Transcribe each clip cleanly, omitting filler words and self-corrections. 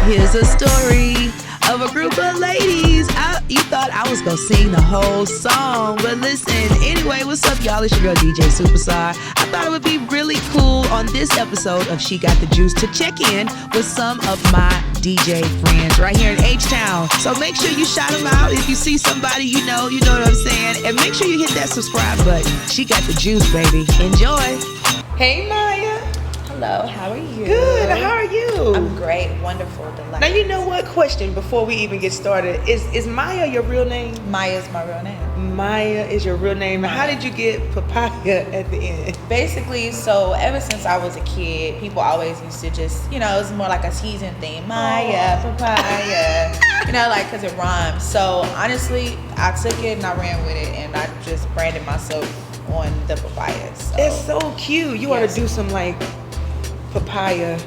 Here's a story of a group of ladies. You thought I was gonna sing the whole song, but listen. Anyway, what's up, y'all? It's your girl DJ Supastar. I thought it would be really cool on this episode of She Got the Juice to check in with some of my DJ friends right here in H-Town. So make sure you shout them out. If you see somebody you know what I'm saying. And make sure you hit that subscribe button. She got the juice, baby. Enjoy. Hey, Maya. Hello, how are you? Good, how are you? I'm great, wonderful, delightful. Now, you know what? Question before we even get started. Is Maya your real name? Maya is my real name. Maya is your real name. How did you get papaya at the end? Basically, so ever since I was a kid, people always used to just, it was more like a season thing. Maya, papaya, like, because it rhymes. So honestly, I took it and I ran with it, and I just branded myself on the papaya. So. It's so cute. You ought to do some, like, papaya.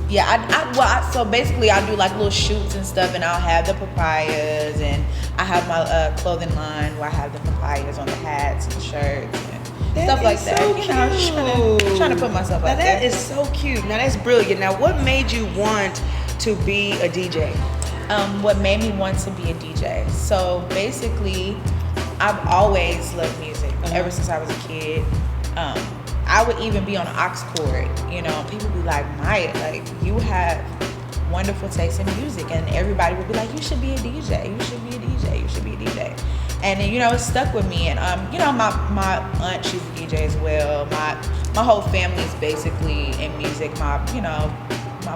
Yeah, so basically I do like little shoots and stuff, and I'll have the papayas, and I have my clothing line where I have the papayas on the hats and shirts and stuff like that. So trying to put myself out there. That is so cute. Now that's brilliant. Now, what made you want to be a DJ? What made me want to be a DJ? So basically, I've always loved music ever since I was a kid. I would even be on an aux cord, people be like, Maya, like, you have wonderful taste in music, and everybody would be like, you should be a DJ, you should be a DJ, you should be a DJ. And then, it stuck with me, and my aunt, she's a DJ as well. My whole family is basically in music. My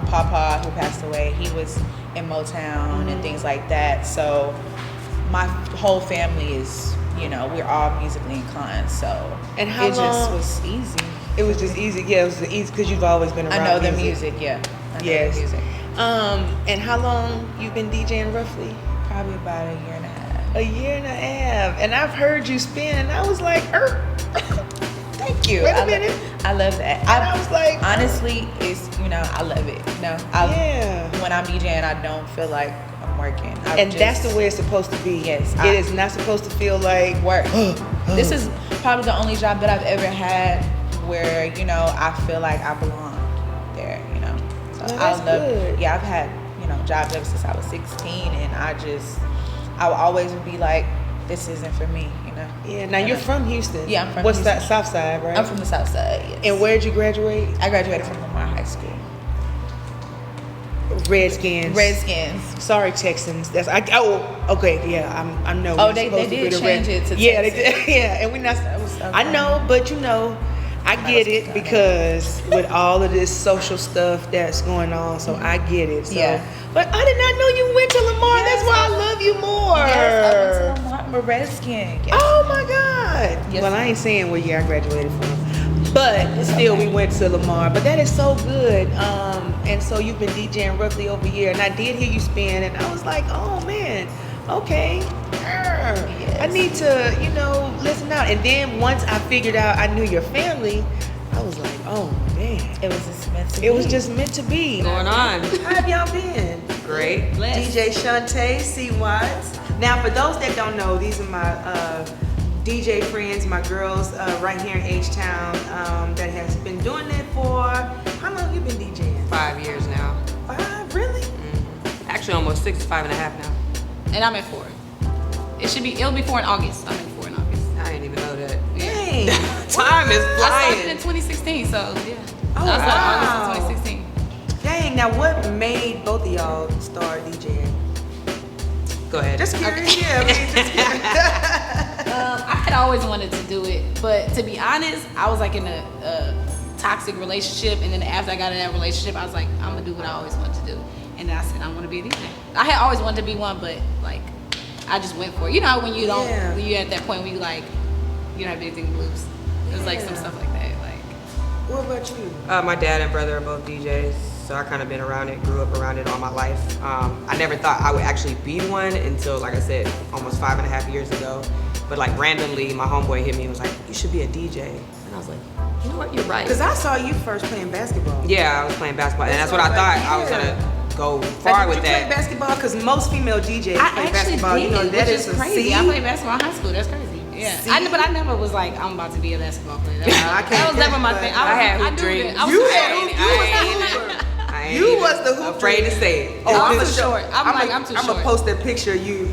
papa, who passed away, he was in Motown and things like that. So my whole family is, we're all musically inclined, so and how just was easy. It was just easy, yeah. It was easy because you've always been around. I know the music, yeah. Yes. The music. And how long you been DJing roughly? Probably about a year and a half. A year and a half, and I've heard you spin, and I was like, Thank you. Wait a minute. I love that. I was like, honestly, it's I love it. When I'm DJing, I don't feel like I'm working. That's the way it's supposed to be. Yes, it is not supposed to feel like work. This is probably the only job that I've ever had where I feel like I belong there. So that's good. Yeah, I've had jobs ever since I was 16, and I would always be like, this isn't for me. Yeah. Now you're from Houston. Yeah, I'm from What's Houston. that? South Side, right? I'm from the South Side. Yes. And where did you graduate? I graduated from Lamar High School. Redskins. Sorry, Texans. Okay. Yeah, I know. Oh, they did change it to Texas. Yeah, they did. Yeah, and we're not. I know, but I get it because with all of this social stuff that's going on, so I get it. So, yeah. But I did not know you went to Lamar. Yes, that's why I love you more. Yes, I went to Lamar. I'm a Redskin. Yes. Oh my God. Yes, well, I ain't saying what year I graduated from, but still, we went to Lamar. But that is so good. And so you've been DJing roughly over a year, and I did hear you spin, and I was like, oh man, okay. Yes. I need to, listen out. And then once I figured out I knew your family, I was like, oh man. It was just meant to be. It was just meant to be. What's going on? How have y'all been? Great. DJ Shantae, C. Watts. Now, for those that don't know, these are my DJ friends, my girls right here in H-Town that has been doing it for, how long have you been DJing? 5 years now. 5? Really? Mm-hmm. Actually, almost 6 to 5.5 now. And I'm at 4. It'll be 4 in August. I'm at 4 in August. I didn't even know that. Dang. Time is I started flying. in 2016, so yeah. Oh, I started wow. August of 2016. Dang, now what made both of y'all start DJing? Go ahead. Just curious, yeah. I mean, just curious. I had always wanted to do it, but to be honest, I was like in a toxic relationship, and then after I got in that relationship, I was like, I'm gonna do what I always wanted to do, and then I said I want to be a DJ. I had always wanted to be one, but like I just went for it. When you don't, when you're at that point where you like you don't have anything to lose. It was like some stuff like that. Like, what about you? My dad and brother are both DJs, so I kind of been around it, grew up around it all my life. I never thought I would actually be one until, like I said, almost 5.5 years ago. But like randomly, my homeboy hit me and was like, you should be a DJ. And I was like, you know what, you're right. Because I saw you first playing basketball. Yeah, I was playing basketball, and that's what I thought. I was gonna go far with that. Did you play basketball? Because most female DJs play basketball. Did, that which is crazy. I played basketball in high school. That's crazy. Yeah, but I never was like, I'm about to be a basketball player. That was never my thing. I had hoop dreams. I ain't You even was the hoop afraid dream. to say it. Oh, I'm I'ma too show- short. I'm too I'm short. gonna post that picture of you.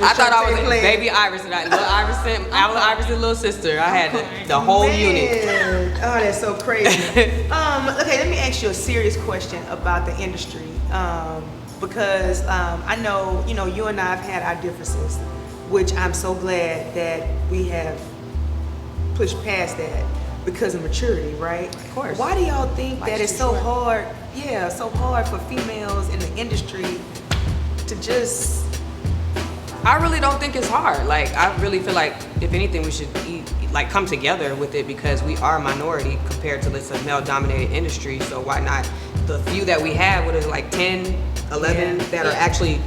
I thought I was Shantae playing. baby Iverson, little Iverson, Allen Iverson, little sister. I had the whole unit. Man. Oh, that's so crazy. Okay, let me ask you a serious question about the industry. Because I know, you and I have had our differences, which I'm so glad that we have pushed past that because of maturity, right? Of course. Why do y'all think that Life's it's too so short. hard? Yeah, so hard for females in the industry to just. I really don't think it's hard. Like, I really feel like, if anything, we should come together with it because we are a minority compared to, let's say, a male-dominated industry. So why not the few that we have, what is it, like 10, 11 that are actually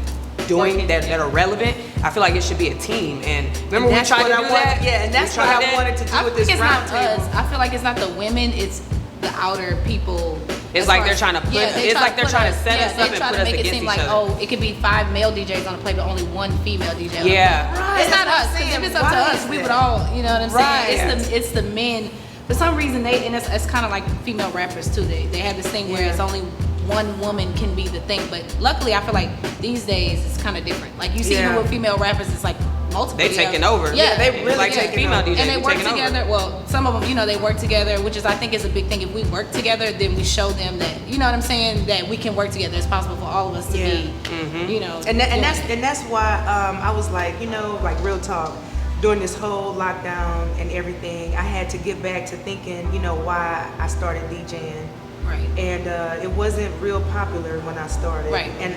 doing that are relevant? I feel like it should be a team. And remember, we tried to do that? Yeah, and that's what I wanted to do with this it's not round table. us. I feel like it's not the women, it's the outer people. It's As like far they're as- trying to put- yeah, it's like they're put trying to set us up they and try put to us make it against seem each like, other. oh, it could be 5 male DJs on the play, but only 1 female DJ on the Yeah. play. Right, It's not that's us. what I'm 'Cause if saying. it's up to Why us, is we would that? all, you know what I'm saying? Right. It's the men. For some reason, and it's kind of like female rappers too. They have this thing where Yeah. it's only one woman can be the thing. But luckily, I feel like these days it's kind of different. Like you see, even Yeah. with female rappers, it's like multiple. They taking over. Yeah, they really like taking female over. DJs. and they be work taking over. together. Well, some of them, they work together, which is I think is a big thing. If we work together, then we show them that, you know what I'm saying, that we can work together. It's possible for all of us to be, And doing that's why I was like, like real talk, during this whole lockdown and everything, I had to get back to thinking, why I started DJing. right. And it wasn't real popular when I started. Right. And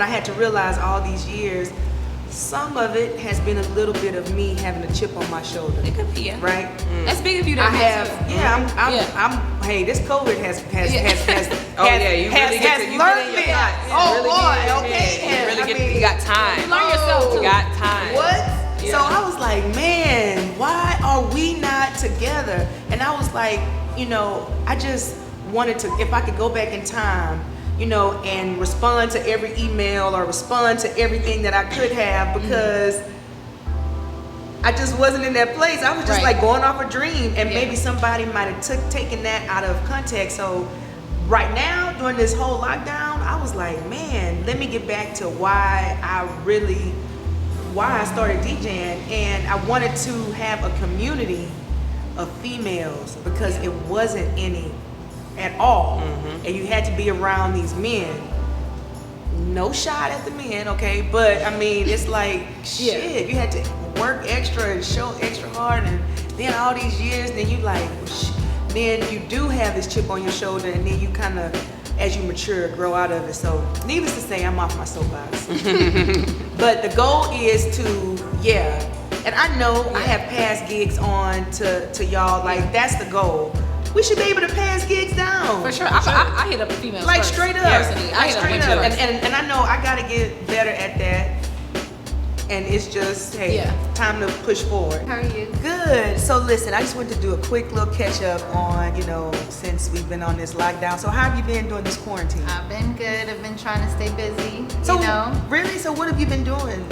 I had to realize all these years, some of it has been a little bit of me having a chip on my shoulder. It could be, yeah. Right? That's big of you to I admit have, to. yeah. Hey, this COVID has Oh, yeah, you really get to, you get learned in your me. thoughts. You Oh really boy, get in your okay. head. You really I get, mean, you got time. You learn yourself, You too. got time. What? Yeah. So I was like, man, why are we not together? And I was like, I just wanted to, if I could go back in time, and respond to every email or respond to everything that I could have, because I just wasn't in that place. I was just Right. like going off a dream, and Yeah. maybe somebody might have taken that out of context. So right now, during this whole lockdown, I was like, man, let me get back to why I started DJing, and I wanted to have a community of females because it wasn't any at all, and you had to be around these men. No shot at the men, okay, but I mean, it's like shit. You had to work extra and show extra hard, and then all these years, then you like, then you do have this chip on your shoulder, and then you kind of, as you mature, grow out of it. So, needless to say, I'm off my soapbox. But the goal is to, and I know I have passed gigs on to y'all. Like that's the goal. We should be able to pass gigs down. For sure. I hit up females Like first. straight up. Personally. I Like hit up straight women up. first. And I know I gotta get better at that. And it's just, hey, time to push forward. How are you? Good. So listen, I just wanted to do a quick little catch up on, since we've been on this lockdown. So how have you been during this quarantine? I've been good. I've been trying to stay busy. So really? So what have you been doing?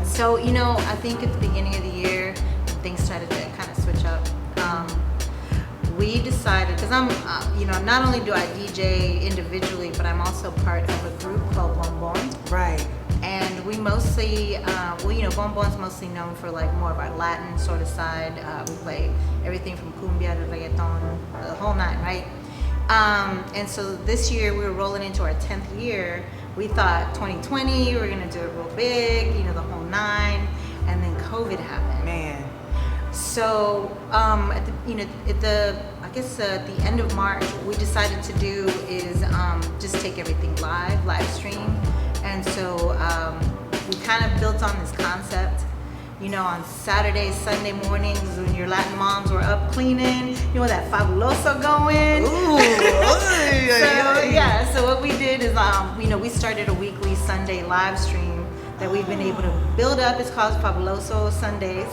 So I think at the beginning of the year, things started to kind of switch up. We decided, because I'm, not only do I DJ individually, but I'm also part of a group called Bonbon. Right. And we mostly, Bonbon's mostly known for like more of our Latin sort of side. We play everything from cumbia to reggaeton, the whole nine, right? And so this year we were rolling into our 10th year. We thought 2020 we were gonna do it real big, the whole nine, and then COVID happened. Man. So at the end of March, what we decided to do is just take everything live stream. And so we kind of built on this concept, on Saturday, Sunday mornings when your Latin moms were up cleaning, that fabuloso going. Ooh. So what we did is, we started a weekly Sunday live stream that we've been able to build up. It's called Fabuloso Sundays.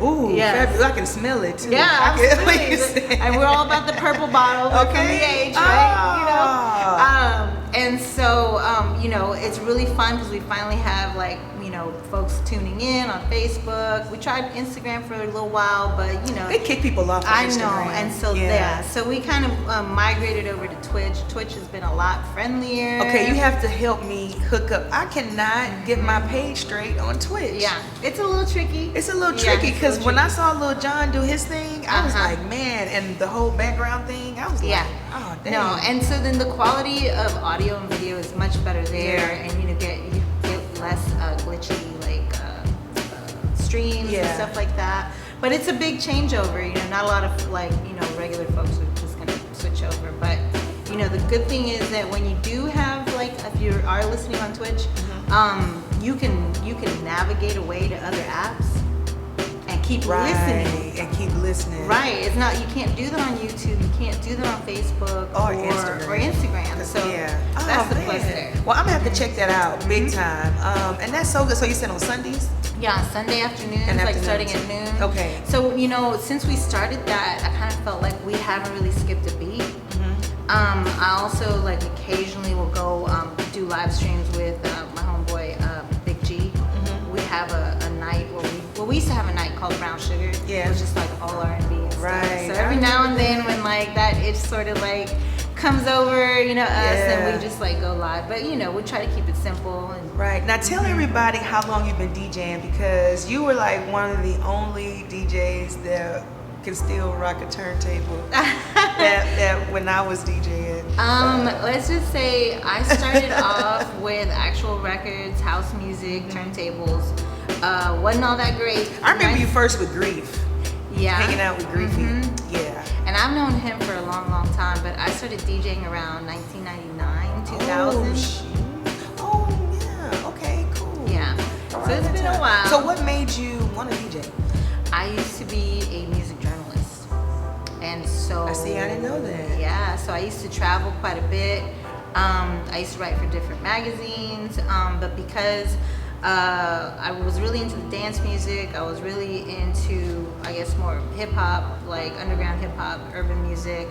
Ooh, Yes. fabulous. I can smell it too. Yeah, I can absolutely. And we're all about the purple bottle from the age, right? And so, you know, it's really fun because we finally have like, you know, folks tuning in on Facebook. We tried Instagram for a little while, but you know, They kick people off. I Instagram. know, and so so we kind of migrated over to Twitch. Twitch has been a lot friendlier. Okay, you have to help me hook up. I cannot get my page straight on Twitch. Yeah, it's a little tricky. It's a little Yeah, tricky it's a because little when I tricky. saw Lil Jon do his thing, I was Uh-huh. like, man, and the whole background thing, I was Yeah. like, oh, damn. No, and so then the quality of audio and video is much better there, Yeah. and you get less glitchy like streams and Yeah. stuff like that. But it's a big changeover. You know, not a lot of like regular folks are just gonna switch over. But you know, the good thing is that when you do have like, if you are listening on Twitch, you can navigate away to other apps and keep listening. And keep listening. Right. It's not, you can't do that on YouTube. You can't do that on Facebook Or Instagram. So Yeah. that's the man. plus there. Well, I'm gonna have to check that out big time. And that's so good. So you said on Sundays? Yeah, Sunday afternoons, And like afternoons. starting at noon. Okay. So, you know, since we started that, I kind of felt like we haven't really skipped a beat. I also like occasionally will go do live streams with my homeboy Big G. We have a night where we used to have a night called Brown Sugar. Yeah. It was just like all R&B and stuff. Right. So every now and then when like that itch sort of like comes over, you know, us, and we just like go live. But you know, we try to keep it simple and Right. Now tell everybody how long you've been DJing, because you were like one of the only DJs that can still rock a turntable that when I was DJing. Let's just say I started off with actual records, house music, turntables. Wasn't all that great. I remember Right? you first with Grief. Yeah. Hanging out with Griefy. Yeah. And I've known him for a long, long time, but I started DJing around 1999, 2000. Oh, shoot. Oh, yeah. Okay, cool. Yeah. So it's been a while. So what made you want to DJ? I used to be a music journalist. And so I see, I didn't know that. Yeah, so I used to travel quite a bit. I used to write for different magazines, but because I was really into the dance music, I was really into, I guess, more hip hop, like underground hip hop, urban music.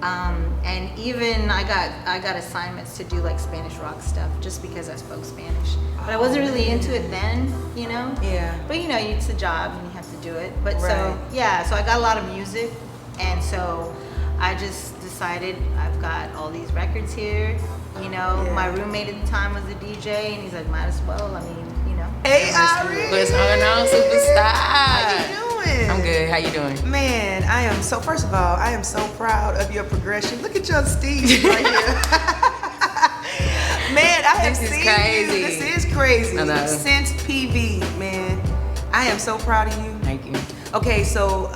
And even I got assignments to do like Spanish rock stuff just because I spoke Spanish. But I wasn't really into it then, you know? Yeah. But you know, it's a job and you have to do it. But Right. so, yeah, so I got a lot of music. And so I just decided I've got all these records here. You know, Yeah. my roommate at the time was a DJ and he's like, might as well. I mean, you know. Hey, Ari. What's going on, Supastar? How you doing? I'm good. How you doing? Man, I am so, first of all, I am so proud of your progression. Look at your Steve right here. Man, I have This is seen crazy. you. This is crazy. I know. Since PV, man. I am so proud of you. Thank you. Okay, so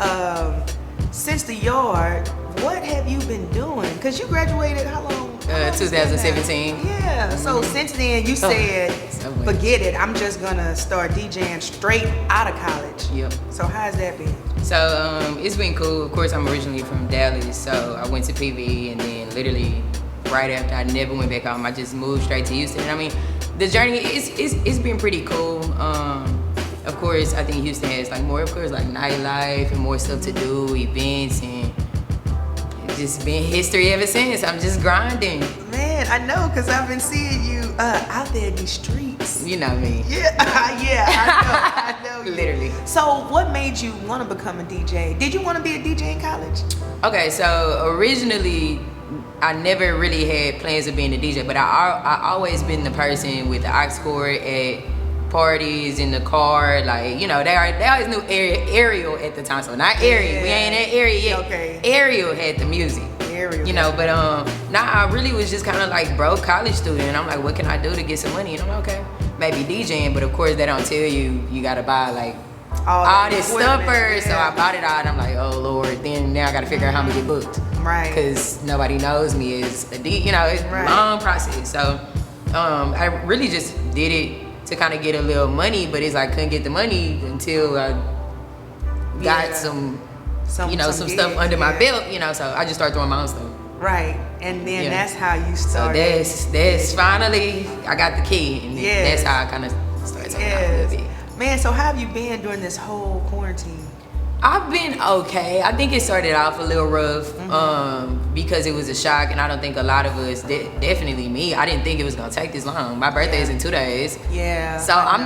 since the yard, what have you been doing? Because you graduated how long? How long has it been now? 2017. Yeah, so since then you said, so much. forget it, I'm just gonna start DJing straight out of college. Yep. So how's that been? So it's been cool. Of course, I'm originally from Dallas, so I went to PV, and then literally right after, I never went back home. I just moved straight to Houston. And I mean, the journey it's been pretty cool. Of course, I think Houston has like more, of course, like nightlife and more stuff to do, events, and it's just been history ever since. I'm just grinding. Man, I know, because I've been seeing you out there in these streets. You know me. Yeah, I know you. Literally. So what made you want to become a DJ? Did you want to be a DJ in college? Okay, so originally, I never really had plans of being a DJ, but I always been the person with the aux cord at parties in the car, like, you know, they always knew Ariel at the time, so not Ariel, we ain't at Ariel yet. Okay. Ariel had the music. Ariel. You know, but I really was just kind of like broke college student, and I'm like, what can I do to get some money? And I'm like, okay, maybe DJing, but of course they don't tell you gotta buy like all this stuff first. So I bought it all, and I'm like, oh Lord, then now I gotta figure out how I'm gonna get booked. Right. Because nobody knows me as a you know, it's Right. a long process. So I really just did it to kind of get a little money, but it's like couldn't get the money until I got some Some stuff gigs, under my yeah. belt, you know, so I just started throwing my own stuff. Right, and then Yeah. that's how you So started. that's finally, I got the key, and Yes. that's how I kind of started taking off a little Yes. bit. Man, so how have you been during this whole quarantine? I've been okay. I think it started off a little rough because it was a shock, and I don't think a lot of us, definitely me, I didn't think it was gonna take this long. My birthday is in 2 days. Yeah. So I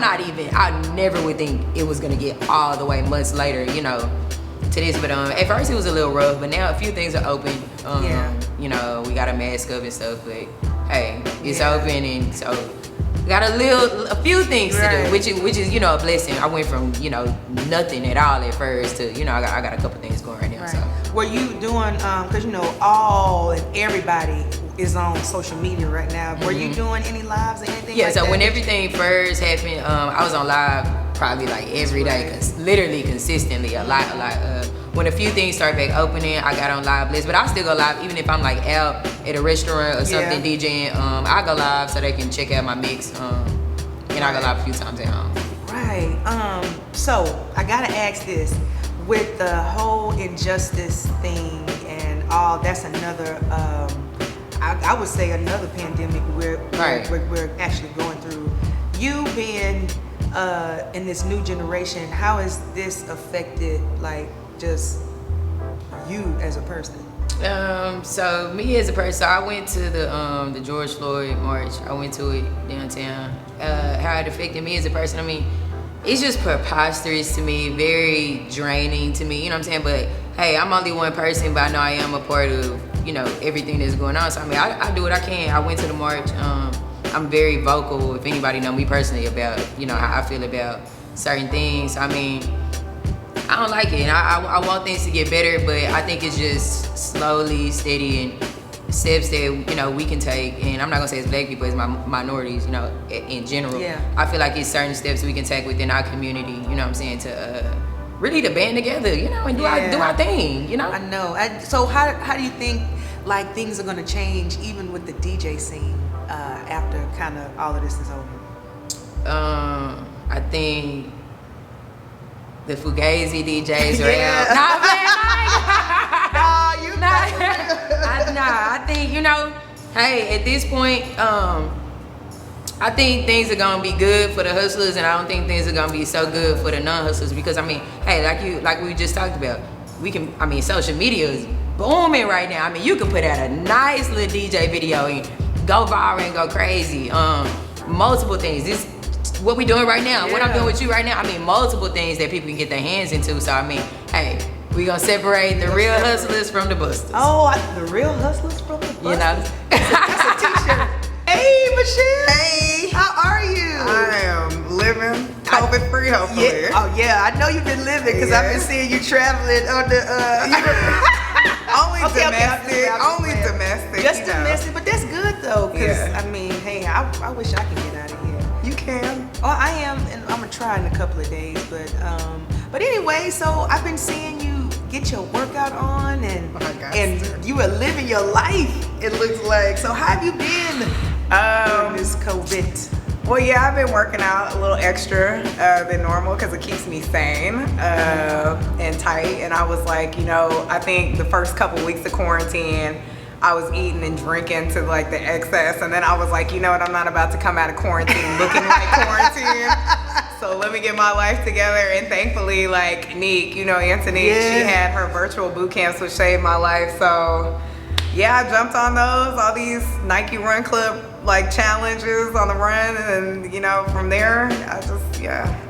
never would think it was gonna get all the way months later, you know, to this. But at first it was a little rough, but now a few things are open. You know, we got a mask up and stuff, but hey, it's open, and so got a few things to do, which is, you know, a blessing. I went from, you know, nothing at all at first to, you know, I got a couple things going right now. So were you doing, because you know, all and everybody is on social media right now. Were you doing any lives or anything like that? So when everything first happened, I was on live probably like every day, literally consistently, a lot. When a few things started back opening, I got on live lists, but I still go live even if I'm like out at a restaurant or something DJing. I go live so they can check out my mix, and I go live a few times at home. Right. So I gotta ask this: with the whole injustice thing and all, that's another. I would say another pandemic we're actually going through. You being in this new generation, how has this affected like just you as a person? So me as a person, I went to the George Floyd march. I went to it downtown. How it affected me as a person, I mean, it's just preposterous to me, very draining to me, you know what I'm saying? But hey, I'm only one person, but I know I am a part of, you know, everything that's going on. So I mean, I do what I can. I went to the march. I'm very vocal, if anybody know me personally, about, you know, how I feel about certain things. I mean, I don't like it, and I want things to get better, but I think it's just slowly, steady, and steps that, you know, we can take. And I'm not gonna say it's black people, it's minorities, you know, in general. I feel like it's certain steps we can take within our community, you know what I'm saying, to really to band together, you know, and do our thing, you know. I know. So how do you think like things are gonna change even with the DJ scene after kind of all of this is over? I think the Fugazi DJs are out. I think, you know, hey, at this point, I think things are gonna be good for the hustlers, and I don't think things are gonna be so good for the non-hustlers, because I mean, hey, like we just talked about, social media is booming right now. I mean, you can put out a nice little DJ video and go viral and go crazy. Multiple things. This what we doing right now, what I'm doing with you right now. I mean, multiple things that people can get their hands into. So I mean, hey, we gonna separate the real hustlers from the busters. Oh, the real hustlers from the busters. You know, that's a t-shirt. Hey, Michelle. Hey. How are you? I am living COVID free, hopefully. I know you've been living because I've been seeing you traveling on the. Only domestic. Just domestic, but that's good though, because I mean, hey, I wish I could get out of here. You can. Oh, I am, and I'm gonna try in a couple of days. But anyway, so I've been seeing you get your workout on, and you are living your life. It looks like. So how have you been during this COVID? Well, yeah, I've been working out a little extra than normal because it keeps me sane and tight. And I was like, you know, I think the first couple weeks of quarantine, I was eating and drinking to like the excess, and then I was like, you know what, I'm not about to come out of quarantine looking like quarantine, so let me get my life together. And thankfully, like Neek, you know, Anthony, she had her virtual boot camps, which saved my life. So yeah, I jumped on those, all these Nike Run Club like challenges on the run, and you know, from there I just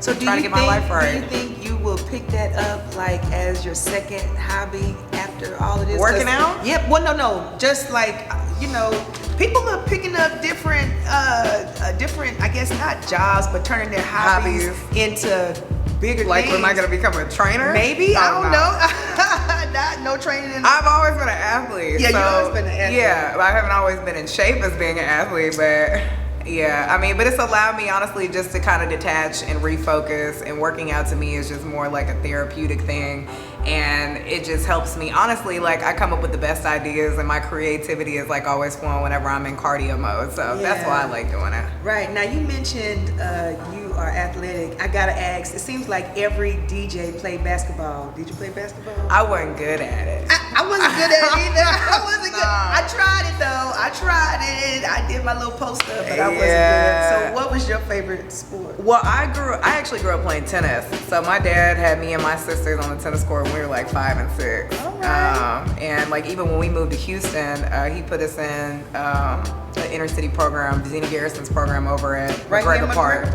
so trying to get my life right. Do you think you will pick that up like as your second hobby after all of this? Working out? Yep. Well, no, just like, you know, people are picking up different, I guess not jobs, but turning their hobbies into bigger like things. Am I gonna become a trainer? Maybe. I don't know. No training. I've always been an athlete. Yeah, so, you've always been an athlete. Yeah, I haven't always been in shape as being an athlete, but yeah, I mean, but it's allowed me honestly just to kind of detach and refocus, and working out to me is just more like a therapeutic thing, and it just helps me. Honestly, like I come up with the best ideas, and my creativity is like always flowing whenever I'm in cardio mode, so that's why I like doing it. Right, now you mentioned you are athletic. I gotta ask, it seems like every DJ played basketball. Did you play basketball? I wasn't good at it. I wasn't good at it either. I wasn't good. I tried it though. I tried it. I did did my little post up, but I wasn't good. So what was your favorite sport? Well, I actually grew up playing tennis. So my dad had me and my sisters on the tennis court when we were like 5 and 6. All right. And like even when we moved to Houston, he put us in the inner city program, Zena Garrison's program over at McGregor Park.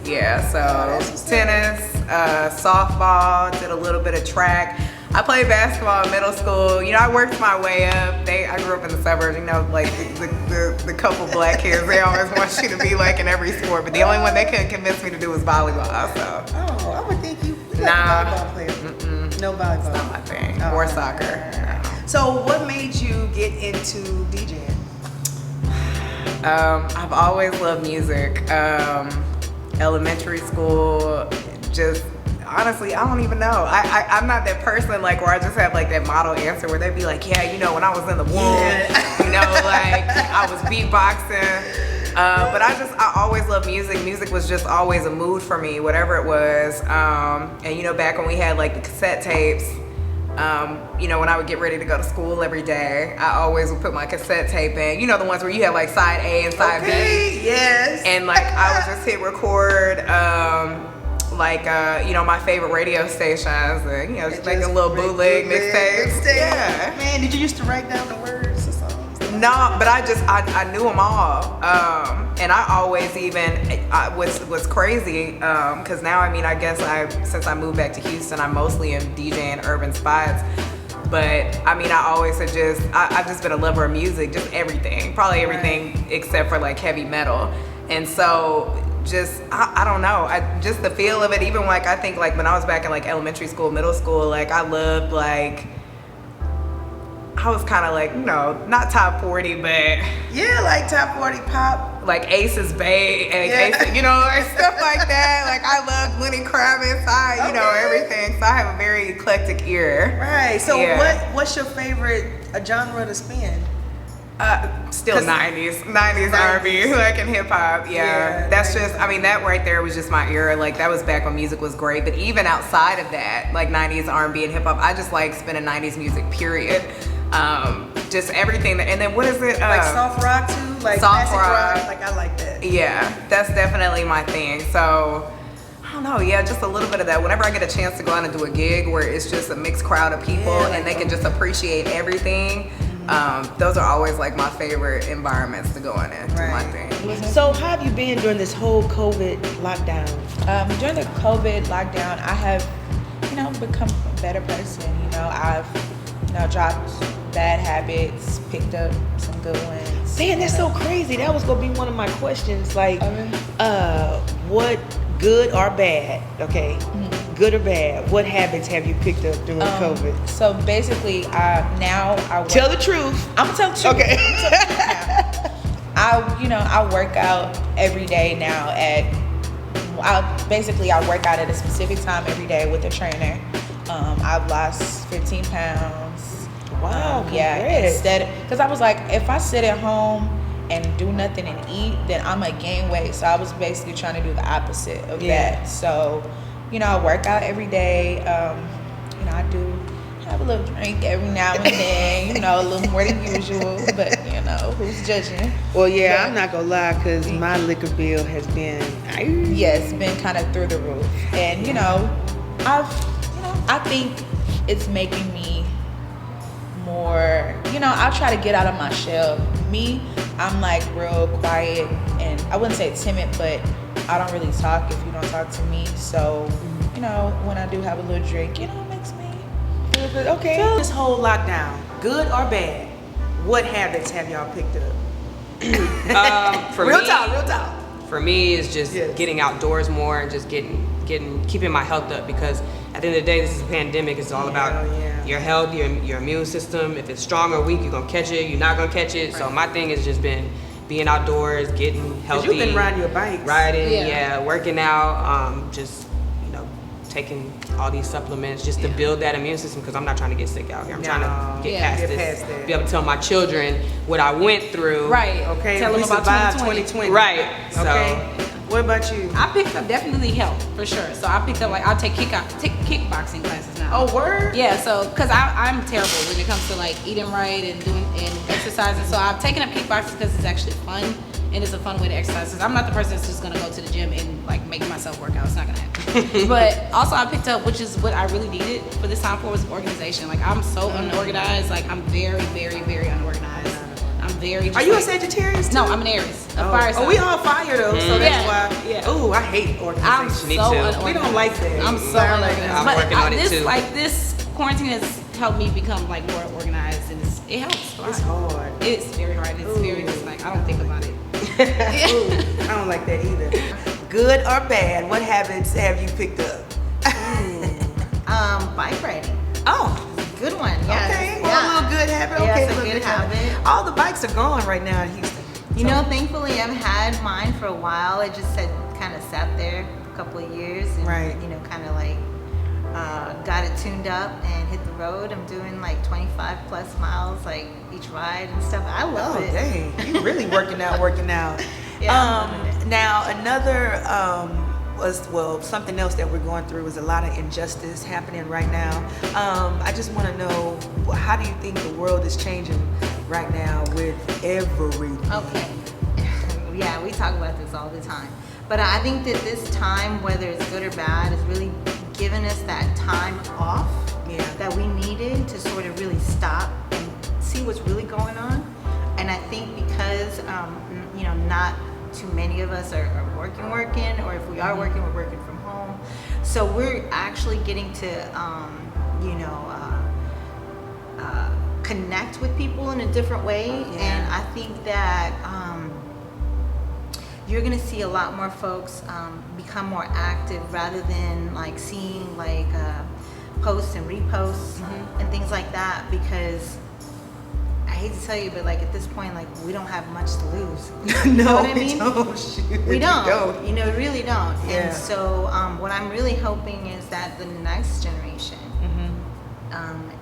Yeah, so tennis, softball, did a little bit of track. I played basketball in middle school. You know, I worked my way up. I grew up in the suburbs. You know, like the couple black kids, they always want you to be like in every sport. But the only one they couldn't convince me to do was volleyball. So. Oh, I would think you like Nah. a volleyball player. Mm-mm. No volleyball. It's not my thing. Oh, Or right, soccer. right, right. So what made you get into DJing? I've always loved music. Elementary school, just honestly, I don't even know. I'm not that person like where I just have like that model answer where they'd be like, yeah, you know, when I was in the womb, you know, like I was beatboxing. But I always loved music. Music was just always a mood for me, whatever it was. And you know, back when we had like the cassette tapes, you know, when I would get ready to go to school every day, I always would put my cassette tape in. You know, the ones where you have like side A and side B. Yes. And like I would just hit record, you know, my favorite radio stations, and you know, just making little bootleg mixtapes. Yeah. Man, did you used to write down the words or something? No, but I knew them all, and I always even what's crazy, because now I mean I guess since I moved back to Houston, I mostly am DJing urban spots. But I mean, I always have I've just been a lover of music, just everything, probably everything except for like heavy metal, and so. Just I don't know, just the feel of it. Even like I think like when I was back in like elementary school, middle school, like I loved like I was kind of like, you know, not top 40, but Yeah, like top 40 pop. like Ace's Bay and Ace, you know, like stuff like that. Like I love Lenny Kravitz, you know, everything. So I have a very eclectic ear. Right. So Yeah. what's your favorite genre to spin? Still 90s R&B, like in hip hop. Yeah, that's just, I mean, that right there was just my era. Like that was back when music was great. But even outside of that, like 90s R&B and hip hop, I just like spinning 90s music. Period. Just everything. And then what is it? Like soft rock too, like soft classic rock. Like I like that. Yeah, that's definitely my thing. So. I don't know, yeah, just a little bit of that. Whenever I get a chance to go out and do a gig where it's just a mixed crowd of people and they can just appreciate everything, those are always like my favorite environments to go in and do my thing. So how have you been during this whole COVID lockdown? During the COVID lockdown, I have, you know, become a better person. You know, I've, you know, dropped bad habits, picked up some good ones. Man, that's so crazy. That was gonna be one of my questions. Like, what good or bad? Okay, good or bad? What habits have you picked up during COVID? So basically, now I work, Tell the truth. I'm gonna tell the truth. Okay. I work out every day now I work out at a specific time every day with a trainer. I've lost 15 pounds. Wow. Yeah. Because I was like, if I sit at home and do nothing and eat, then I'm gonna gain weight. So I was basically trying to do the opposite of that. So, you know, I work out every day. You know, I do have a little drink every now and then, you know, a little more than usual, but you know, who's judging? Well, yeah, But- I'm not gonna lie, cause my liquor bill has been. Yeah, it's been kind of through the roof. And you know, I think it's making me more, you know, I'll try to get out of my shell. Me, I'm like real quiet and I wouldn't say timid, but I don't really talk if you don't talk to me. So, you know, when I do have a little drink, you know, it makes me feel good. Okay. This whole lockdown, good or bad, what habits have y'all picked up? For Real me, talk. For me, it's just Yes. getting outdoors more and just keeping my health up, because at the end of the day, this is a pandemic. It's all about your health, your immune system. If it's strong or weak, you're gonna catch it. You're not gonna catch it. So my thing has just been being outdoors, getting healthy. You've been riding your bikes. Riding, working out, just, you know, taking all these supplements just to build that immune system, because I'm not trying to get sick out here. I'm trying to get past this. Be able to tell my children what I went through. Right. Okay, Tell we them about survived 2020. Right. So, Okay. What about you? I picked up definitely health for sure. So I picked up like I'll take kickboxing classes now. Oh, word? Yeah, so because I'm terrible when it comes to like eating right and doing and exercising. So I've taken up kickboxing because it's actually fun. and it's a fun way to exercise. 'Cause I'm not the person that's just gonna go to the gym and like make myself work out. It's not gonna happen. But also I picked up, which is what I really needed for this time for, was organization. Like I'm so unorganized. Like I'm very, very, very unorganized. I'm very. Just Are you a like, Sagittarius too? No, I'm an Aries. A fire sign. Oh, we all fire though, so that's why. Yeah. Ooh, I hate I'm organization. Me so too. unorganized. We don't like that. I'm so unorganized. I'm But working on it too. This quarantine has helped me become like more organized, and it helps. It's hard. It's very hard. It's very just like I don't think about it. Ooh, I don't like that either. Good or bad, what habits have you picked up? Bike riding. Oh, Good one. Yes. okay. Well, a little good habit. Yeah, Okay, it's a little good habit. All the bikes are gone right now in Houston. You know, thankfully I've had mine for a while. It just had kind of sat there a couple of years and, Right. you know, kind of like got it tuned up and hit the road. I'm doing like 25 plus miles like each ride and stuff. I love Oh, it. dang. You really working out. Yeah. Now, another something else that we're going through is a lot of injustice happening right now. I just want to know, how do you think the world is changing right now with everything? Okay. Yeah, we talk about this all the time. But I think that this time, whether it's good or bad, is really giving us that time off that we needed to sort of really stop and see what's really going on. And I think because, you know, not too many of us are working, or if we are working, we're working from home. So we're actually getting to, you know, connect with people in a different way. And I think that you're gonna see a lot more folks become more active rather than like seeing like posts and reposts and things like that, because I hate to tell you, but like at this point, like we don't have much to lose. You know what I mean? We don't. You know, really don't. Yeah. And so what I'm really hoping is that the next generation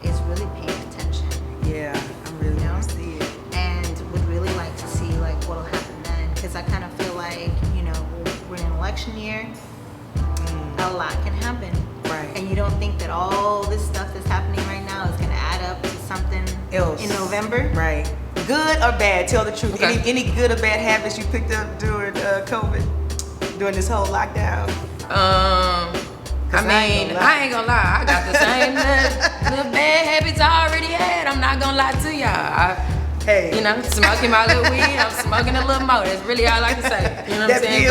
is really paying attention. Yeah, I'm really You know? want to see it. And would really like to see like what'll happen then, because I kind of feel like, you know, we're in an election year. A lot can happen. Right. And you don't think that all this stuff that's happening right now is going to add up to something Else. in November? Right. Good or bad? Tell the truth. Okay. Any good or bad habits you picked up during COVID, during this whole lockdown? I mean, I ain't gonna lie. I got the same little bad habits I already had. I'm not gonna lie to y'all. Hey. You know, smoking my little weed. I'm smoking a little more. That's really all I can say. You know what I'm saying?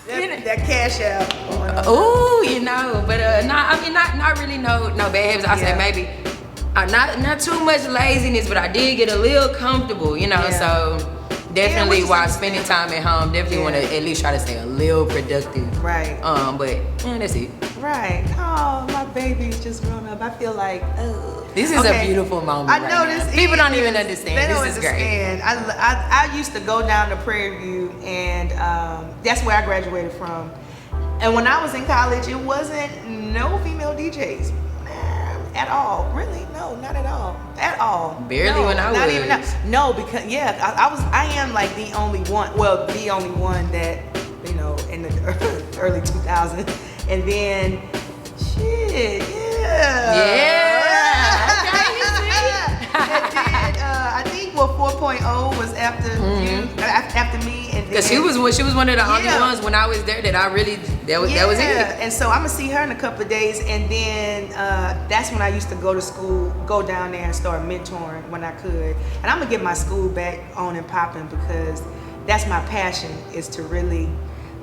That that cash out. Ooh, you know, but not really no bad habits. I say maybe not too much laziness, but I did get a little comfortable, you know. Yeah. So definitely which is while spending time at home, definitely want to at least try to stay a little productive. Right. But that's it. Right. Oh, my baby's just grown up. I feel like, This is a beautiful moment. I right know now. this. People don't even understand. They don't This is great. understand. I used to go down to Prairie View, and that's where I graduated from. And when I was in college, it wasn't no female DJs at all. Really, no, not at all. At all. Barely when I not was. Even no, because I am like the only one. Well, the only one that, you know, in the early 2000s, and then shit, And then I think 4.0 was after you, after me, and Cause she was one of the only ones when I was there that I really that was it. And so I'm gonna see her in a couple of days, and then that's when I used to go to school, go down there and start mentoring when I could. And I'm gonna get my school back on and popping, because that's my passion, is to really,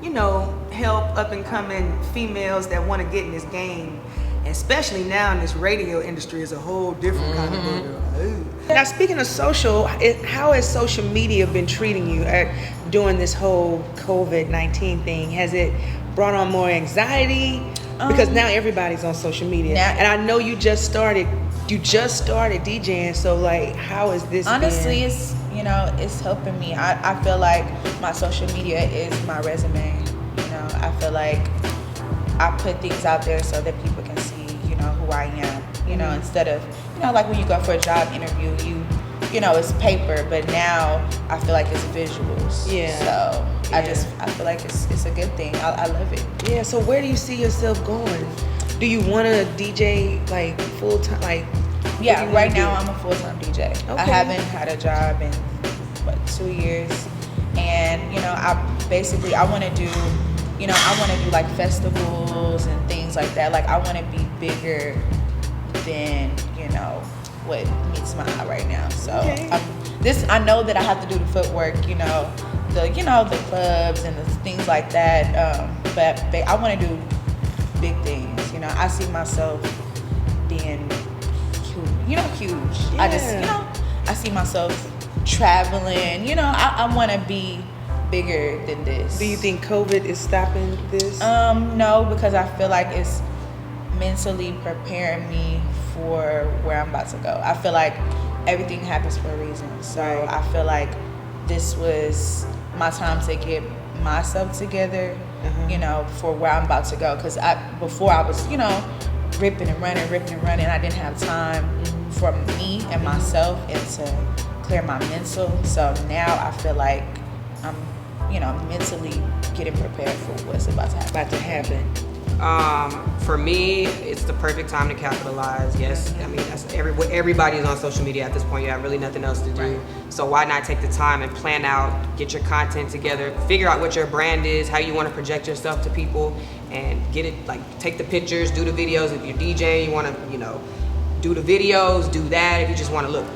you know, help up and coming females that want to get in this game. Especially now in this radio industry is a whole different kind of booger. Now, speaking of social, how has social media been treating you during this whole COVID-19 thing? Has it brought on more anxiety? Because now everybody's on social media. And I know you just started DJing, so like, how is this Honestly, been? it's, you know, it's helping me. I feel like my social media is my resume. You know, I feel like I put things out there so that people can see, you know, who I am. You know, instead of, you know, like when you go for a job interview, you know, it's paper, but now I feel like it's visuals. Yeah. So I feel like it's a good thing. I love it. Yeah. So where do you see yourself going? Do you want to DJ like full time? Like, Yeah, what do you right wanna now do? I'm a full-time DJ. Okay. I haven't had a job in what, 2 years, and I want to do, like festivals and things like that. Like I want to be bigger than what meets my eye right now. So I know that I have to do the footwork, the clubs and the things like that. But I want to do big things. I see myself being huge. Yeah. I just, I see myself traveling. I want to be bigger than this. Do you think COVID is stopping this? No, because I feel like it's mentally preparing me for where I'm about to go. I feel like everything happens for a reason. So Right. I feel like this was my time to get myself together, for where I'm about to go. Because before I was, ripping and running. I didn't have time for me and myself and to clear my mental. So now I feel like I'm, mentally getting prepared for what's about to happen. For me, it's the perfect time to capitalize. Yes, I mean everybody's on social media at this point. You have really nothing else to do. Right. So why not take the time and plan out, get your content together, figure out what your brand is, how you want to project yourself to people, and get it take the pictures, do the videos. If you're DJing, you want to do the videos, do that. If you just want to look,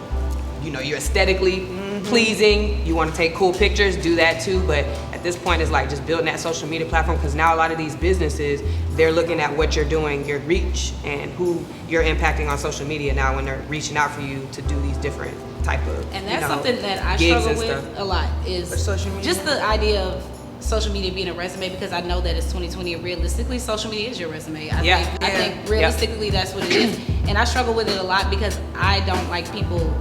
you're aesthetically pleasing, you want to take cool pictures, do that too. But at this point, it's just building that social media platform, because now a lot of these businesses, they're looking at what you're doing, your reach, and who you're impacting on social media now when they're reaching out for you to do these different type of And that's something that I gigs struggle and with stuff. a lot is For social media? just the idea of social media being a resume, because I know that it's 2020 and realistically social media is your resume. I think realistically that's what it is. And I struggle with it a lot because I don't like people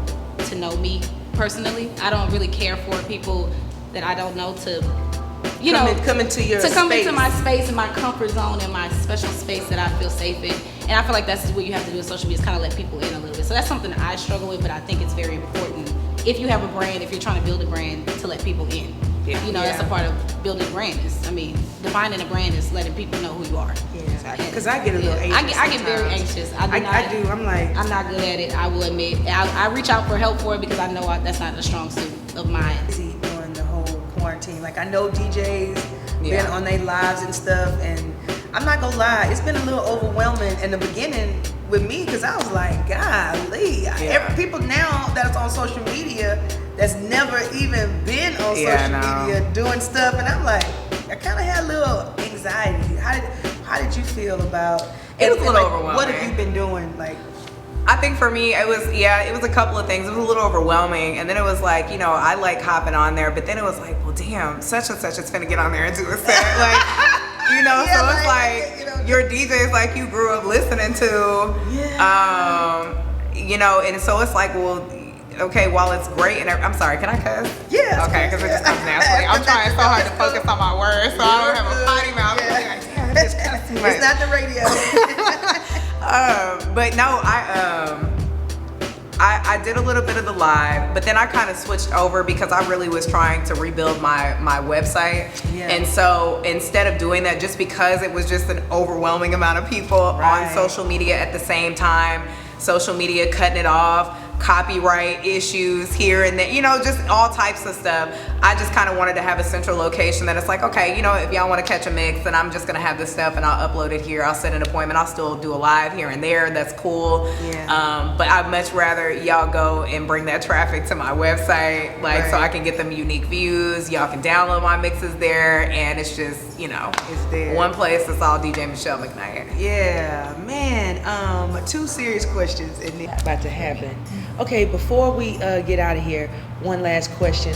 to know me personally. I don't really care for people that I don't know to come into your to come space. into my space and my comfort zone and my special space that I feel safe in. And I feel like that's what you have to do with social media, is kind of let people in a little bit. So that's something I struggle with, but I think it's very important if you have a brand, if you're trying to build a brand, to let people in. Yeah. That's a part of building a brand. Defining a brand is letting people know who you are. Yeah, because I get a little anxious. I get very sometimes. anxious. I do. I'm like, I'm not good at it. I will admit. I reach out for help for it because I know that's not a strong suit of mine. busy during the whole quarantine. Like I know DJs been on their lives and stuff, and I'm not gonna lie, it's been a little overwhelming in the beginning with me because I was like, golly, people now that's on social media that's never even been on social media doing stuff, and I'm like, I kind of had a little anxiety. How did you feel about? It was a little overwhelming. What have you been doing? I think for me, it was a couple of things. It was a little overwhelming. And then it was like, I like hopping on there, but then it was like, well, damn, such and such is gonna get on there and do a set. So it's like, your DJs like you grew up listening to, and so it's like, well, okay, while it's great, and I'm sorry, can I cuss? Yeah. Okay, because it just comes naturally. I'm trying so hard to focus on my words, so I don't have a potty mouth. Yeah. Like, damn, it just cuss too much. It's not the radio. But no, I did a little bit of the live, but then I kind of switched over because I really was trying to rebuild my website. Yeah. And so instead of doing that, just because it was just an overwhelming amount of people on social media at the same time, social media cutting it off, copyright issues here and there, just all types of stuff. I just kind of wanted to have a central location that it's like, okay, if y'all want to catch a mix, then I'm just going to have this stuff and I'll upload it here. I'll set an appointment. I'll still do a live here and there. That's cool. Yeah. But I'd much rather y'all go and bring that traffic to my website, so I can get them unique views. Y'all can download my mixes there, and it's just, it's there. One place. It's all DJ Michelle McKnight. Yeah, man. 2 serious questions about to happen. Okay, before we get out of here, one last question.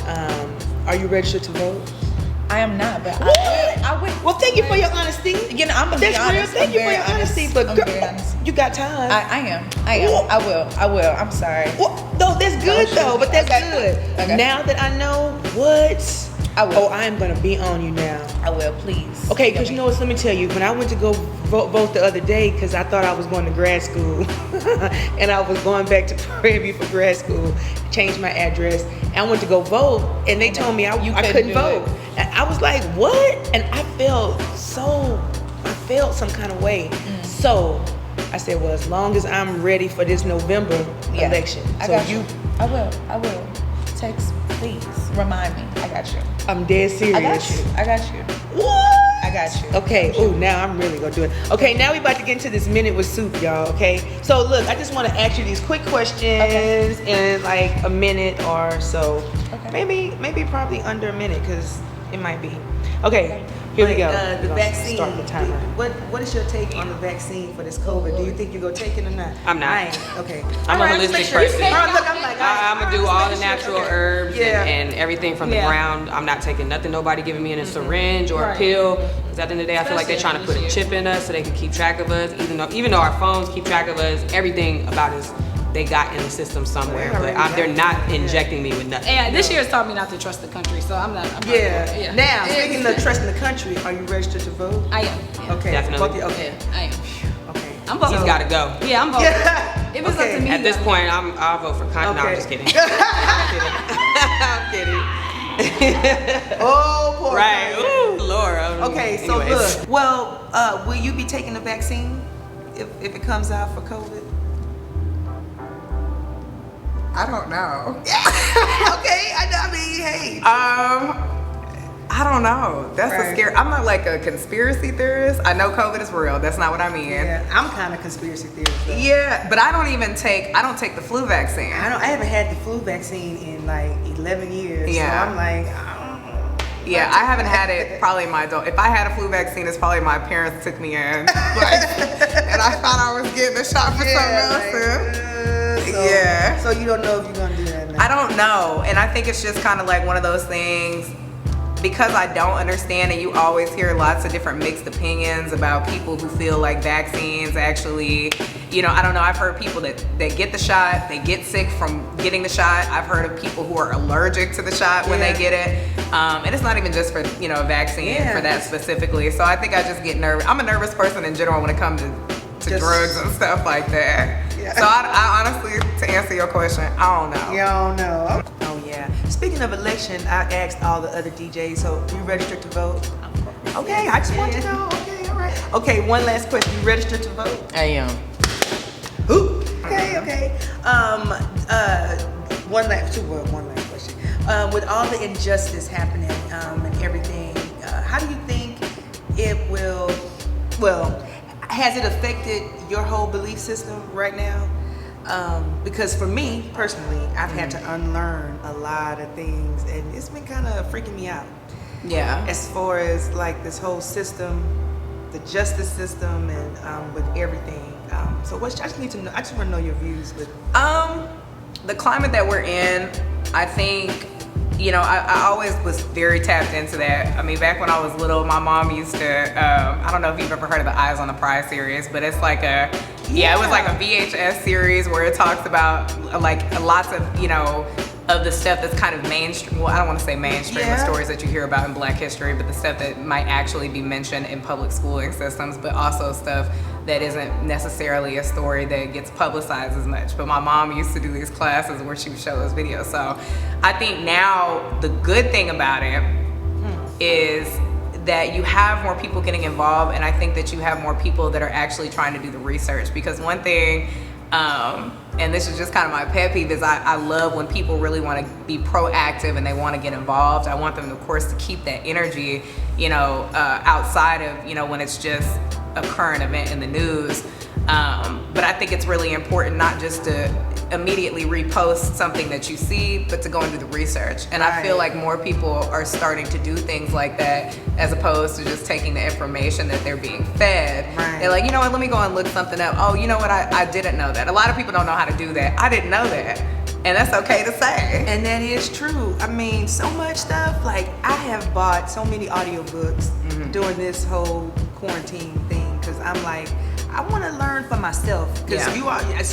Are you registered to vote? I am not, but I would. Well, thank you for your honesty. I'm gonna be honest. Thank you for your honesty. But I'm girl, very honest. you got time. I am. I will. I'm sorry. Well, no, that's good though. But that's good. Okay. Now that I know what, I will. Oh, I am gonna be on you now. I will, please. Okay, because what? Let me tell you. When I went to go vote the other day, because I thought I was going to grad school, and I was going back to Prairie View for grad school, changed my address. And I went to go vote, and they told me I couldn't vote. And I was like, what? And I felt some kind of way. So I said, well, as long as I'm ready for this November election, I will. text, please remind me. I got you. I'm dead serious. I got you. I got you. What? I got you. Okay. Oh, now I'm really gonna do it. Okay, now we about to get into this minute with Soup, y'all. Okay. So look, I just want to ask you these quick questions in like a minute or so. Okay. Maybe probably under a minute because it might be. Okay. Here we go. The We're gonna vaccine. Start the timer. What is your take on the vaccine for this COVID? Do you think you're gonna take it or not? I'm not. I ain't. Okay. I'm a holistic person. Look, I'm like, I'm gonna do all the natural herbs Yeah. and everything from the Yeah. ground. I'm not taking nothing nobody giving me in a syringe or a pill. Because at the end of the day, I feel like they're trying to put a chip in us so they can keep track of us. Even though our phones keep track of us, everything about us they got in the system somewhere. But they're not injecting me with nothing. Yeah, this year has taught me not to trust the country, so I'm not. Yeah. Now, speaking of trusting the country, are you registered to vote? I am. Yeah. Okay. Definitely. Both of you- okay. Yeah, I am. Okay. I'm voting. He's got to go. Yeah, I'm voting. If it's up to me. At this point, I'll vote for Con. No, I'm Okay. just kidding. I'm kidding. Oh, poor Right. guy. Ooh, Laura. Okay, so Anyways. look. Well, will you be taking the vaccine if it comes out for COVID? I don't know. Okay, I mean, hey. I don't know. That's a Right. scary. I'm not like a conspiracy theorist. I know COVID is real. That's not what I mean. Yeah, I'm kind of conspiracy theorist. Though. Yeah, but I don't take the flu vaccine. I haven't had the flu vaccine in like 11 years. Yeah. So I'm like, I don't know. Yeah, I haven't had it probably in my adult. If I had a flu vaccine, it's probably my parents took me in. Like, and I thought I was getting a shot for something else. Yeah. So you don't know if you're gonna do that now. I don't know. And I think it's just kind of like one of those things because I don't understand, and you always hear lots of different mixed opinions about people who feel like vaccines actually, I don't know. I've heard people that get the shot, they get sick from getting the shot. I've heard of people who are allergic to the shot when they get it. And it's not even just for, a vaccine for that specifically. So I think I just get nervous. I'm a nervous person in general when it comes to drugs and stuff like that. Yeah. So I honestly, to answer your question, I don't know. You don't know. Oh yeah. Speaking of election, I asked all the other DJs. So you registered to vote? Okay, I just want to know. Okay, all right. Okay, one last question. You registered to vote? I am. Ooh. Okay. One last question. With all the injustice happening and everything, how do you think it will? Well, has it affected your whole belief system right now? Because for me personally, I've had to unlearn a lot of things, and it's been kind of freaking me out. Yeah. As far as like this whole system, the justice system, and with everything. So I just need to know. I just want to know your views with. The climate that we're in, I think, I always was very tapped into that. I mean, back when I was little, my mom used to, I don't know if you've ever heard of the Eyes on the Prize series, but it's like it was like a VHS series where it talks about like lots of, of the stuff that's kind of mainstream. Well, I don't want to say mainstream, the stories that you hear about in Black history, but the stuff that might actually be mentioned in public schooling systems, but also stuff that isn't necessarily a story that gets publicized as much. But my mom used to do these classes where she would show those videos. So I think now the good thing about it is that you have more people getting involved, and I think that you have more people that are actually trying to do the research. Because one thing, and this is just kind of my pet peeve, is I love when people really want to be proactive and they want to get involved. I want them, of course, to keep that energy, outside of, when it's just a current event in the news. But I think it's really important not just to immediately repost something that you see, but to go and do the research. And I feel like more people are starting to do things like that as opposed to just taking the information that they're being fed. Right. They're like, you know what, let me go and look something up. Oh, you know what, I didn't know that. A lot of people don't know how to do that. I didn't know that. And that's okay to say. And that is true. I mean, so much stuff. Like, I have bought so many audiobooks during this whole quarantine thing because I'm like, I want to learn for myself. Because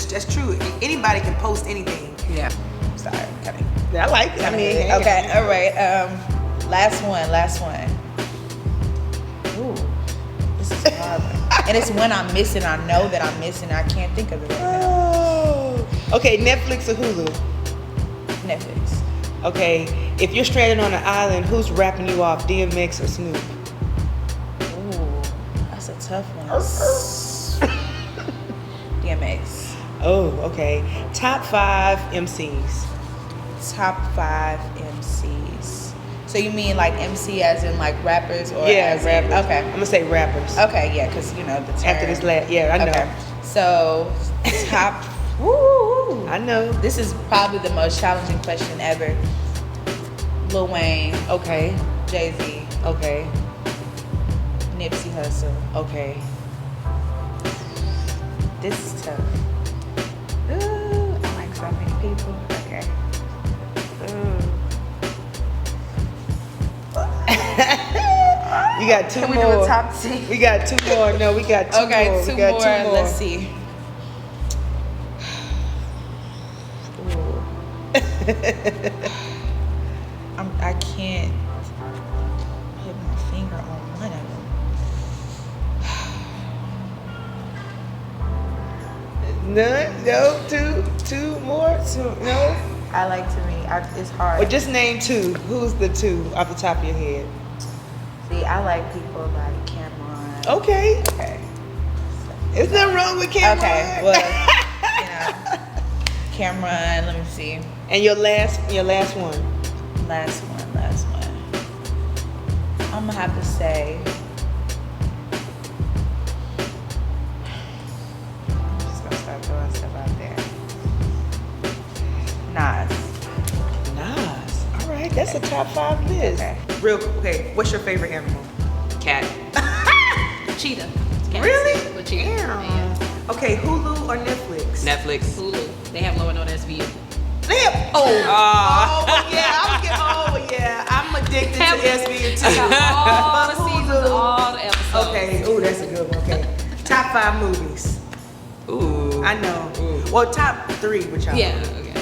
that's true. Anybody can post anything. Yeah. Sorry, cutting. I like it. I mean, Okay, all right. Last one. Ooh, this is hard. And it's when I'm missing. I know that I'm missing. I can't think of it right now. Oh. Okay, Netflix or Hulu? Netflix. Okay, if you're stranded on an island, who's rapping you off, DMX or Snoop? Ooh, that's a tough one. DMX. Oh, okay. Top 5 MCs. top 5 MCs. So you mean like MC as in like rappers or Yeah, as rappers. In, okay. I'm gonna say rappers. Okay, yeah, because you know the term. After this last, yeah, I know. Okay. So top. Woo! I know. This is probably the most challenging question ever. Lil Wayne, Okay. Jay-Z, Okay. Nipsey Hussle. Okay. This is tough. Ooh, I like so many people. Okay. You got 2 Can we more. do a top 10? We got 2 more. No, we got 2 Okay, more. two We got more. 2 more. Let's see. I can't put my finger on one of them. None? No? 2 more? 2? No? I like to me. It's hard. Or just name 2. Who's the 2 off the top of your head? See, I like people like Cameron. Okay. Okay. There's nothing wrong with Cameron. Okay. Well, you know, Cameron. Let me see. And your last one. Last one. I'm gonna have to say. I'm just gonna start throwing stuff out there. Nas. All right, that's a top 5 list. Okay. Real quick, what's your favorite animal? Cat. Cheetah. Can't Really? say, but cheetah. Yeah. Okay, Hulu or Netflix? Netflix. Hulu. They have lower no SVU. Damn. Oh yeah, I'm addicted to SVU too. All the But seasons, Hulu. all the episodes. Okay, ooh, that's a good one. Okay, top 5 movies. Ooh. I know. Ooh. Well, top 3, which y'all. Yeah, okay.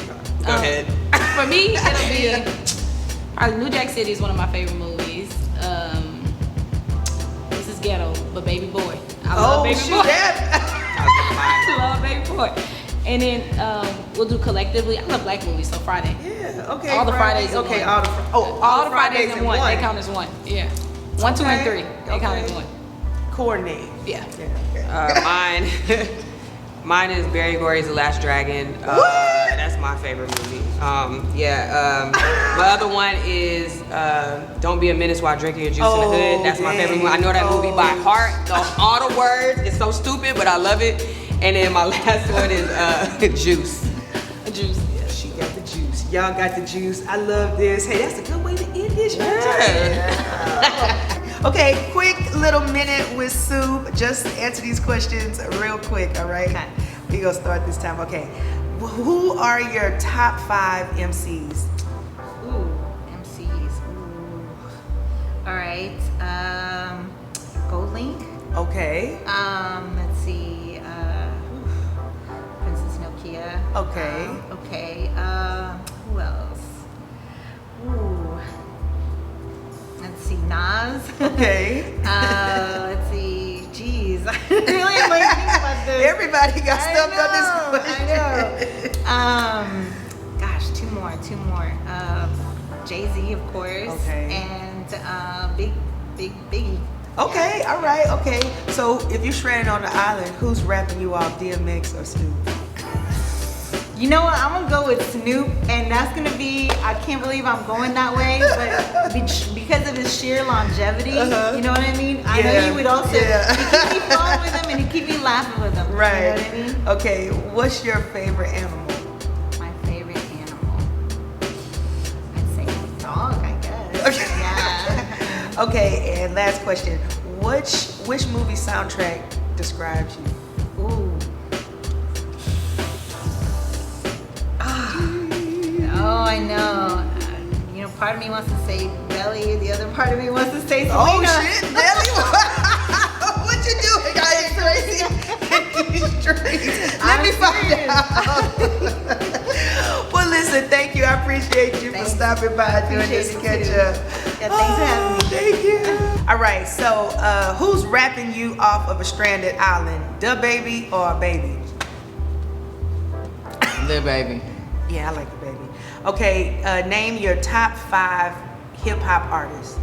Go ahead. For me, it'll be probably New Jack City is one of my favorite movies. This is ghetto, but Baby Boy. I love Baby Boy. I love Baby Boy. And then we'll do collectively. I love black movies, so Friday. Yeah. Okay. All the Fridays in Okay. one. All the Fridays in in one. one. They count as one. Yeah. 1, 2, and 3. They count as one. Coordinate. Yeah. Mine is Barry Gordy's The Last Dragon. That's my favorite movie. My other one is Don't Be a Menace While Drinking Your Juice in the Hood. That's my favorite movie. I know that movie by heart. All the words. It's so stupid, but I love it. And then my last one is Juice. Juice. Yeah, she got the juice. Y'all got the juice. I love this. Hey, that's a good way to end this. Okay, quick little minute with Soup. Just answer these questions real quick, all right? Okay. We gonna start this time. Okay. Who are your top 5 MCs? Ooh, MCs. Ooh. All right. Goldlink. Okay. Let's see. Princess Nokia. Okay. Okay. Who else? Ooh. Let's see. Nas. Okay. Let's see. Jeez. I really am like thinking about this. Everybody got stumped on this question. I know. Gosh, two more. Jay-Z, of course. Okay. And Biggie. Okay, all right, okay. So if you're stranded on the island, who's rapping you off, DMX or Snoop? You know what? I'm gonna go with Snoop, and that's gonna be. I can't believe I'm going that way, but because of his sheer longevity, you know what I mean. I know you would also. Yeah. He keep me flowing with him, and he keep me laughing with him. Right. You know what I mean? Okay, what's your favorite animal? My favorite animal. I'd say dog, I guess. Okay. Yeah. Okay, and last question. Which movie soundtrack describes you? Ooh. Oh, I know. You know, part of me wants to say Belly, the other part of me wants to say Selena. Oh shit, Belly! What you doing? I ain't crazy. Let me find out. Well, listen, thank you. I appreciate you for stopping by doing this appreciate catch it, up. Yeah, thanks for having me. Thank you. All right, so who's rapping you off of a stranded island? Da Baby or Baby? Lil Baby. Yeah, I like the Baby. Okay, name your top 5 hip hop artists.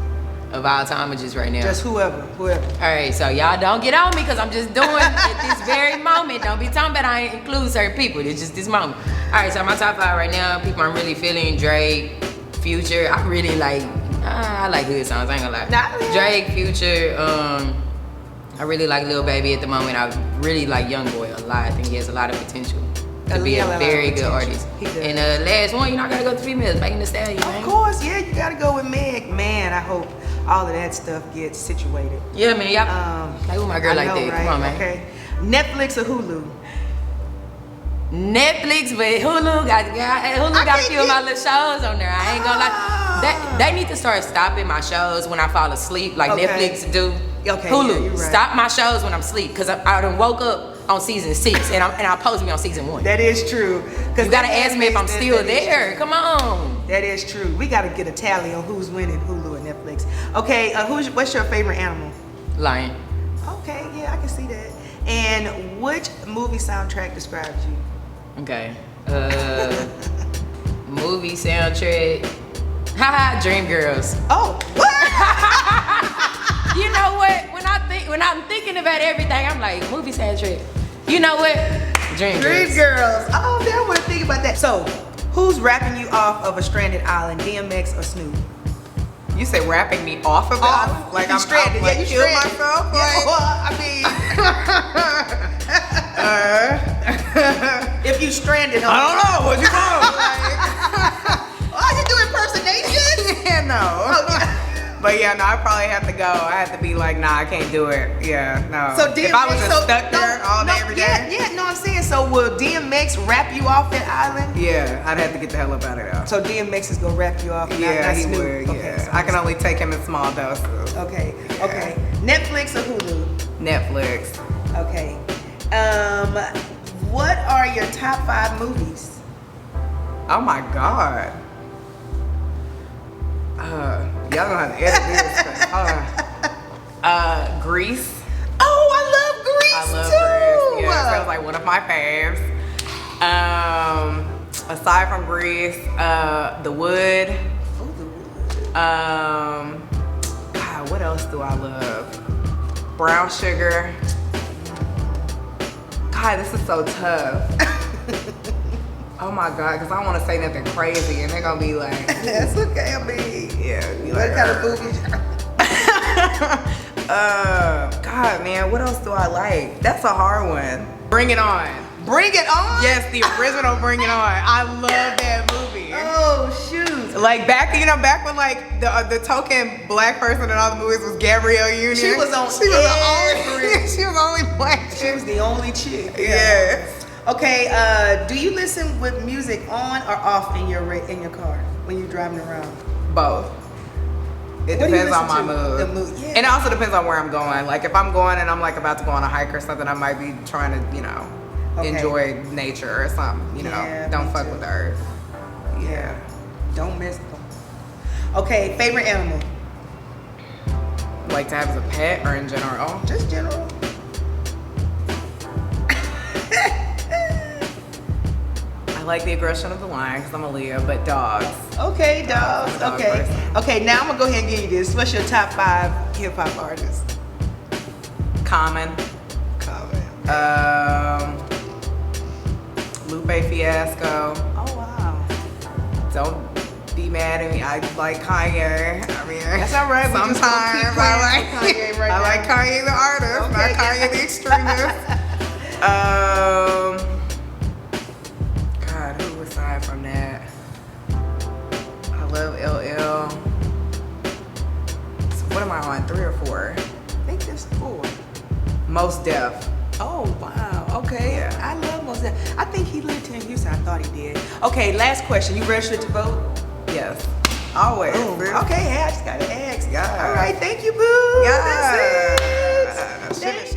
of all time or just right now? Just whoever. All right, so y'all don't get on me because I'm just doing at this very moment. Don't be talking about I ain't include certain people. It's just this moment. All right, so my top 5 right now, people I'm really feeling: Drake, Future. I really like, I like hood songs, I ain't gonna lie. Drake, Future, I really like Lil Baby at the moment. I really like Young Boy a lot. I think he has a lot of potential to be a very good artist. And last one, I gotta go to females, Megan Thee Stallion, man. Of course, yeah, you gotta go with Meg. Man, I hope all of that stuff gets situated. Yeah, man, y'all. Like with my girl like that. Right? Come on, man. Okay. Netflix or Hulu? Netflix, but Hulu got a few of my little shows on there. I ain't gonna lie. They need to start stopping my shows when I fall asleep, like Netflix do. Okay, Hulu, yeah, you're right. stop my shows when I'm asleep, because I done woke up on season 6 and I supposed to be on season 1. That is true. You gotta ask me if I'm still there. Come on. That is true. We gotta get a tally on who's winning Hulu and Netflix. Okay, what's your favorite animal? Lion. Okay, yeah, I can see that. And which movie soundtrack describes you? Okay. Movie soundtrack. Haha, Dreamgirls. Oh, what? You know what? When I'm thinking about everything, I'm like, movie soundtrack. You know what? Dreamgirls. Oh, man, I want to think about that. So, who's rapping you off of a stranded island, DMX or Snoop? You say rapping me off of it? Like I'm stranded. like, Yeah, you kill stranded. myself? Yeah, Like, well, I mean, if you stranded, I don't know. What you know? Oh, you do impersonation? Yeah, no. But yeah, no, I probably have to go. I have to be like, nah, I can't do it. Yeah, no. So DMX, if I was just stuck there all day, every day. Yeah, no, I'm saying, so will DMX rap you off that island? Yeah, I'd have to get the hell up out of there. So DMX is gonna rap you off? Yeah, not he Snoop. would. Okay, Yeah, so I can only take him in small doses. Okay, okay. Netflix or Hulu? Netflix. Okay. What are your top 5 movies? Oh my God. Y'all gonna have to edit this. Hold on. Grease. Oh, I love Grease I love too. Grease. Yeah, that was like one of my faves. Aside from Grease, The Wood. Oh, The Wood. God, what else do I love? Brown Sugar. God, this is so tough. Oh my God, because I don't want to say nothing crazy and they're going to be like. That's okay, I mean. Yeah. What kind of movies? God, man, what else do I like? That's a hard one. Bring It On. Bring It On? Yes, the original Bring It On. I love that movie. Oh, shoot. Like back when like the token black person in all the movies was Gabrielle Union. She was on She was the only. She was the only black. She was the only chick. Yes. Okay, do you listen with music on or off in your car when you're driving around? Both. It What do you depends on my listen to? mood. The mood, yeah. And it also depends on where I'm going. Like if I'm going and I'm like about to go on a hike or something, I might be trying to, Okay. enjoy nature or something. Yeah, don't me fuck too. with the earth. Yeah. Don't miss them. Okay, favorite animal? Like to have as a pet or in general? Just general. I like the aggression of the lion because I'm a Leo, but dogs. Okay, dogs. Dog Okay. person. Okay, now I'm gonna go ahead and give you this. What's your top 5 hip hop artists? Common. Lupe Fiasco. Oh wow. Don't be mad at me. I like Kanye. I mean, That's all right. We just gonna keep sometimes playing I like Kanye right I now. like Kanye the artist, Okay, not Kanye the extremist. God, who aside from that? I love LL. So what am I on? 3 or 4? I think there's 4. Most Def. Oh wow. Okay. Yeah. I love Mos Def. I think he lived here in Houston. I thought he did. Okay, last question. You registered to vote? Yes. Always. Boom. Okay, hey, I just gotta ask. Yeah. All right, thank you, boo. Yeah. That's it. Should've-